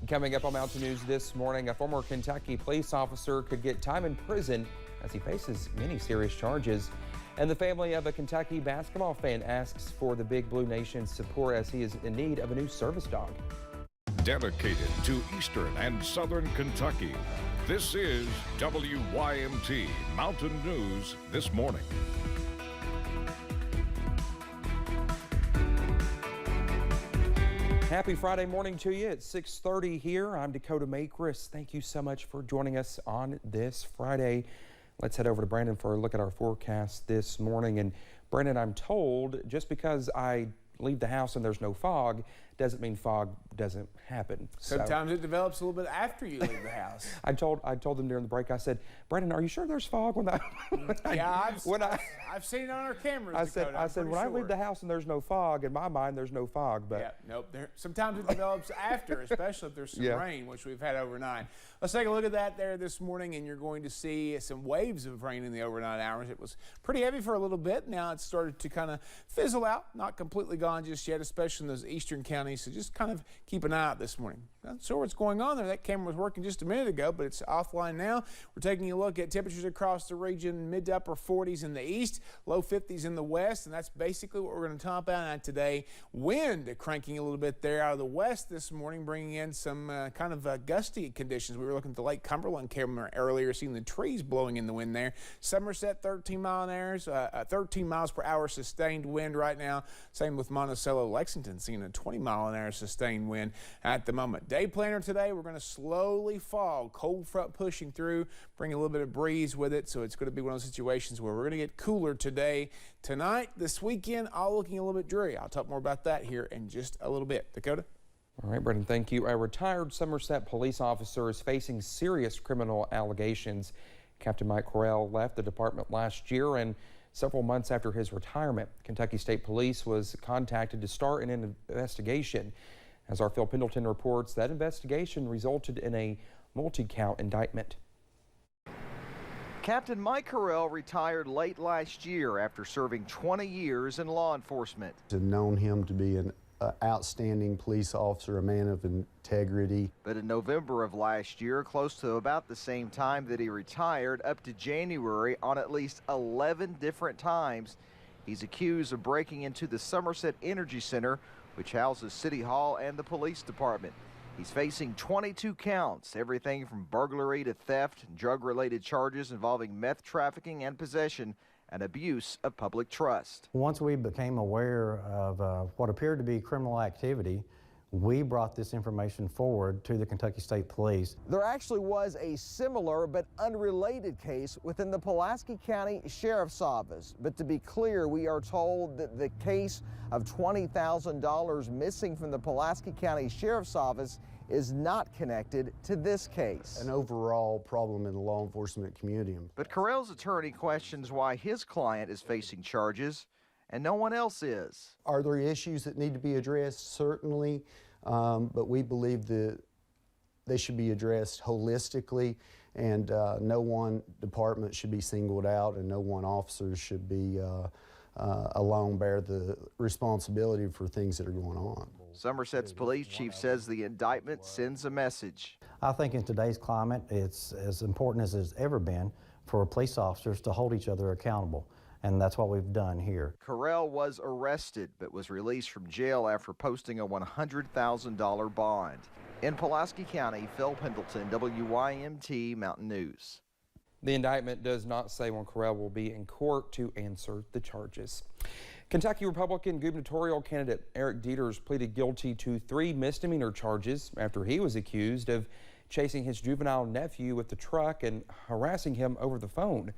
Coming up on Mountain News this morning, a former Kentucky police officer could get time in prison as he faces many serious charges. And the family of a Kentucky basketball fan asks for the Big Blue Nation's support as he is in need of a new service dog. Dedicated to Eastern and Southern Kentucky, this is WYMT Mountain News this morning. Happy Friday morning to you. It's 6:30 here. I'm Dakota Makris. Thank you so much for joining us on this Friday. Let's head over to Brandon for a look at our forecast this morning. And Brandon, I'm told just because I leave the house and there's no fog doesn't mean fog doesn't happen. Sometimes it develops a little bit after you leave the house. I told them during the break, I said, Brandon, are you sure there's fog when I've seen it on our cameras. I said when I leave the house and there's no fog, in my mind there's no fog, but yeah, nope. Sometimes it develops after, especially if there's some rain, which we've had overnight. Let's take a look at that there this morning, and you're going to see some waves of rain in the overnight hours. It was pretty heavy for a little bit. Now it's started to kind of fizzle out, not completely gone just yet, especially in those eastern counties. So just kind of keep an eye out this morning. Not sure what's going on there. That camera was working just a minute ago, but it's offline now. We're taking a look at temperatures across the region, mid to upper 40s in the east, low 50s in the west, and that's basically what we're going to top out at today. Wind cranking a little bit there out of the west this morning, bringing in some kind of gusty conditions. We were looking at the Lake Cumberland camera earlier, seeing the trees blowing in the wind there. Somerset, 13 miles per hour sustained wind right now. Same with Monticello, Lexington, seeing a 20-mile-an-hour sustained wind at the moment. Day planner today, we're going to slowly fall. Cold front pushing through, bring a little bit of breeze with it, so it's going to be one of those situations where we're going to get cooler today. Tonight, this weekend, all looking a little bit dreary. I'll talk more about that here in just a little bit. Dakota? All right, Brendan, thank you. A retired Somerset police officer is facing serious criminal allegations. Captain Mike Correll left the department last year, and several months after his retirement, Kentucky State Police was contacted to start an investigation. As our Phil Pendleton reports, that investigation resulted in a multi-count indictment. Captain Mike Correll retired late last year after serving 20 years in law enforcement. I've known him to be an outstanding police officer, a man of integrity. But in November of last year, close to about the same time that he retired, up to January, on at least 11 different times, he's accused of breaking into the Somerset Energy Center, which houses City Hall and the police department. He's facing 22 counts, everything from burglary to theft and drug-related charges involving meth trafficking and possession and abuse of public trust. Once we became aware of what appeared to be criminal activity, we brought this information forward to the Kentucky State Police. There actually was a similar but unrelated case within the Pulaski County Sheriff's Office. But to be clear, we are told that the case of $20,000 missing from the Pulaski County Sheriff's Office is not connected to this case. An overall problem in the law enforcement community. But Correll's attorney questions why his client is facing charges and no one else is. Are there issues that need to be addressed? Certainly, but we believe that they should be addressed holistically, and no one department should be singled out, and no one officer should be alone bear the responsibility for things that are going on. Somerset's police chief says the indictment sends a message. I think in today's climate, it's as important as it's ever been for police officers to hold each other accountable. And that's what we've done here. Correll was arrested but was released from jail after posting a $100,000 bond. In Pulaski County, Phil Pendleton, WYMT Mountain News. The indictment does not say when Correll will be in court to answer the charges. Kentucky Republican gubernatorial candidate Eric Deters pleaded guilty to 3 misdemeanor charges after he was accused of chasing his juvenile nephew with the truck and harassing him over the phone.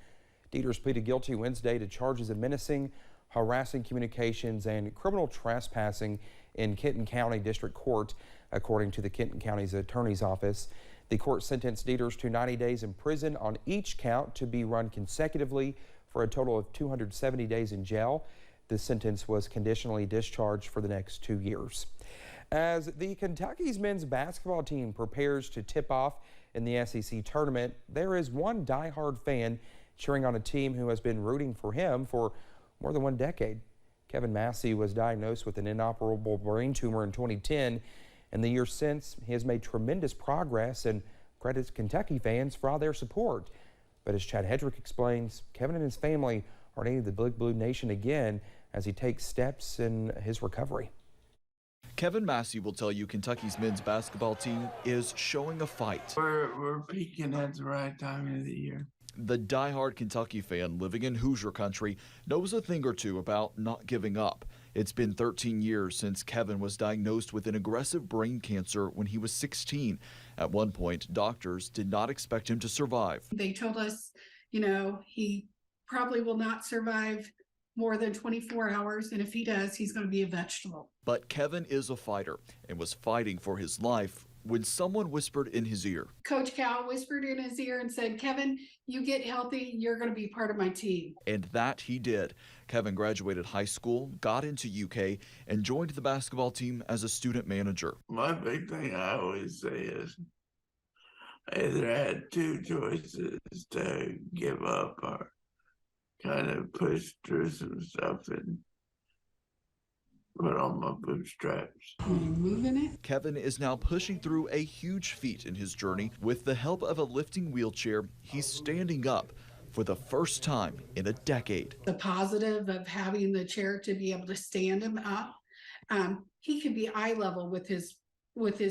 Deters pleaded guilty Wednesday to charges of menacing, harassing communications, and criminal trespassing in Kenton County District Court, according to the Kenton County's Attorney's Office. The court sentenced Deters to 90 days in prison on each count to be run consecutively for a total of 270 days in jail. The sentence was conditionally discharged for the next 2 years. As the Kentucky's men's basketball team prepares to tip off in the SEC tournament, there is one diehard fan cheering on a team who has been rooting for him for more than 1 decade. Kevin Massey was diagnosed with an inoperable brain tumor in 2010. In the years since, he has made tremendous progress and credits Kentucky fans for all their support. But as Chad Hedrick explains, Kevin and his family are needing the Big Blue Nation again as he takes steps in his recovery. Kevin Massey will tell you Kentucky's men's basketball team is showing a fight. We're peaking at the right time of the year. The diehard Kentucky fan living in Hoosier country knows a thing or two about not giving up. It's been 13 years since Kevin was diagnosed with an aggressive brain cancer when he was 16. At one point, doctors did not expect him to survive. They told us, he probably will not survive more than 24 hours, and if he does, he's going to be a vegetable. But Kevin is a fighter and was fighting for his life when someone whispered in his ear. Coach Cal whispered in his ear and said, "Kevin, you get healthy, you're going to be part of my team." And that he did. Kevin graduated high school, got into UK, and joined the basketball team as a student manager. My big thing I always say is I either had two choices to give up or kind of push through some stuff and put on my bootstraps. Moving it. Kevin is now pushing through a huge feat in his journey. With the help of a lifting wheelchair, he's standing up for the first time in a decade. The positive of having the chair to be able to stand him up, he could be eye level with his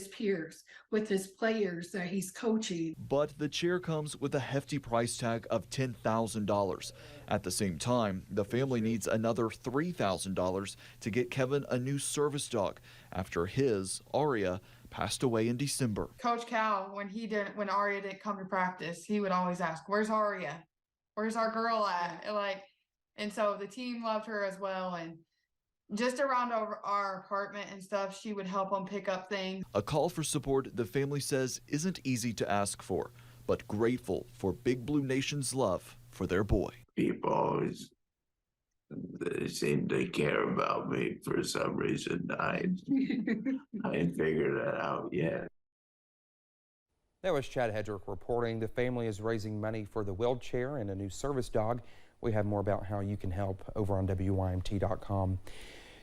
peers, with his players that he's coaching. But the chair comes with a hefty price tag of $10,000. At the same time, the family needs another $3,000 to get Kevin a new service dog after his, Aria, passed away in December. Coach Cal, when Aria didn't come to practice, he would always ask, "Where's Aria? Where's our girl at?" And so the team loved her as well. And just around our apartment and stuff, she would help them pick up things. A call for support the family says isn't easy to ask for, but grateful for Big Blue Nation's love for their boy. People always, they seem to care about me for some reason. I ain't figured that out yet. That was Chad Hedrick reporting. The family is raising money for the wheelchair and a new service dog. We have more about how you can help over on WYMT.com.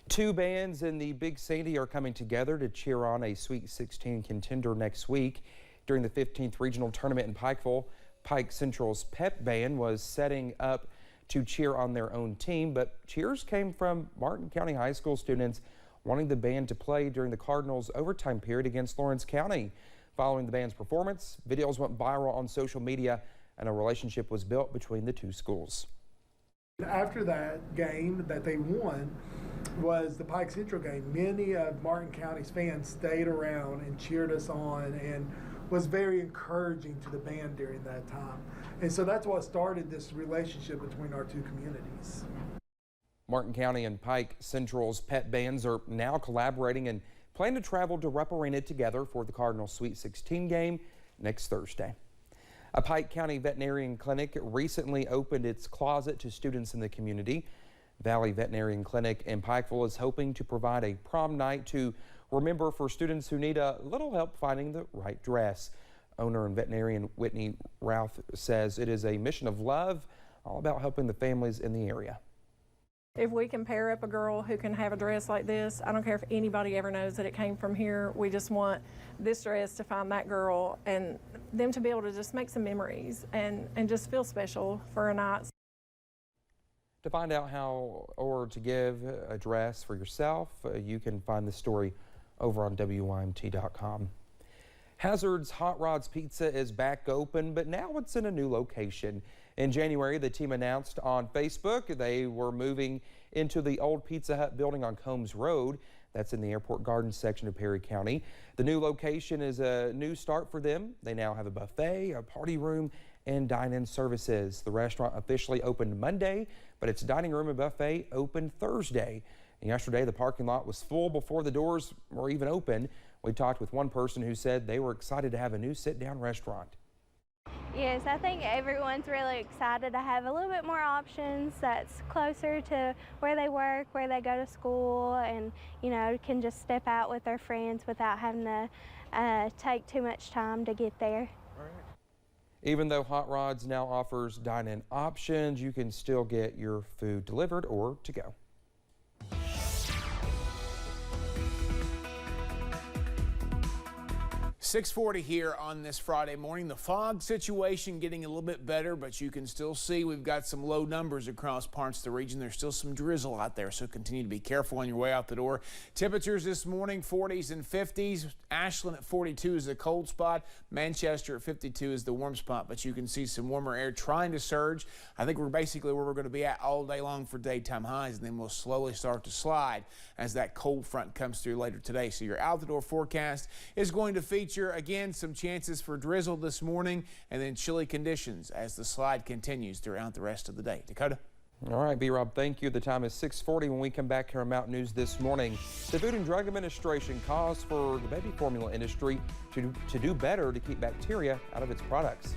Two bands in the Big Sandy are coming together to cheer on a Sweet 16 contender next week. During the 15th regional tournament in Pikeville, Pike Central's pep band was setting up to cheer on their own team, but cheers came from Martin County High School students wanting the band to play during the Cardinals' overtime period against Lawrence County. Following the band's performance, videos went viral on social media and a relationship was built between the two schools. After that game that they won was the Pike Central game. Many of Martin County's fans stayed around and cheered us on and was very encouraging to the band during that time. And so that's what started this relationship between our two communities. Martin County and Pike Central's pep bands are now collaborating and plan to travel to Rupp-Arena together for the Cardinals Sweet 16 game next Thursday. A Pike County veterinarian clinic recently opened its closet to students in the community. Valley Veterinarian Clinic in Pikeville is hoping to provide a prom night to remember for students who need a little help finding the right dress. Owner and veterinarian Whitney Routh says it is a mission of love, all about helping the families in the area. If we can pair up a girl who can have a dress like this, I don't care if anybody ever knows that it came from here. We just want this dress to find that girl and them to be able to just make some memories and just feel special for a night. To find out how or to give a dress for yourself, you can find the story over on WYMT.com. Hazard's Hot Rods Pizza is back open, but now it's in a new location. In January, the team announced on Facebook they were moving into the old Pizza Hut building on Combs Road. That's in the Airport Gardens section of Perry County. The new location is a new start for them. They now have a buffet, a party room, and dine-in services. The restaurant officially opened Monday, but its dining room and buffet opened Thursday. And yesterday, the parking lot was full before the doors were even open. We talked with one person who said they were excited to have a new sit-down restaurant. Yes, I think everyone's really excited to have a little bit more options that's closer to where they work, where they go to school, and, can just step out with their friends without having to take too much time to get there. Even though Hot Rods now offers dine-in options, you can still get your food delivered or to go. 6:40 here on this Friday morning. The fog situation getting a little bit better, but you can still see we've got some low numbers across parts of the region. There's still some drizzle out there, so continue to be careful on your way out the door. Temperatures this morning, 40s and 50s. Ashland at 42 is the cold spot. Manchester at 52 is the warm spot, but you can see some warmer air trying to surge. I think we're basically where we're going to be at all day long for daytime highs, and then we'll slowly start to slide as that cold front comes through later today. So your out the door forecast is going to feature again some chances for drizzle this morning and then chilly conditions as the slide continues throughout the rest of the day. Dakota? All right, B-Rob, thank you. The time is 6:40 when we come back here on Mountain News this morning. The Food and Drug Administration calls for the baby formula industry to do better to keep bacteria out of its products.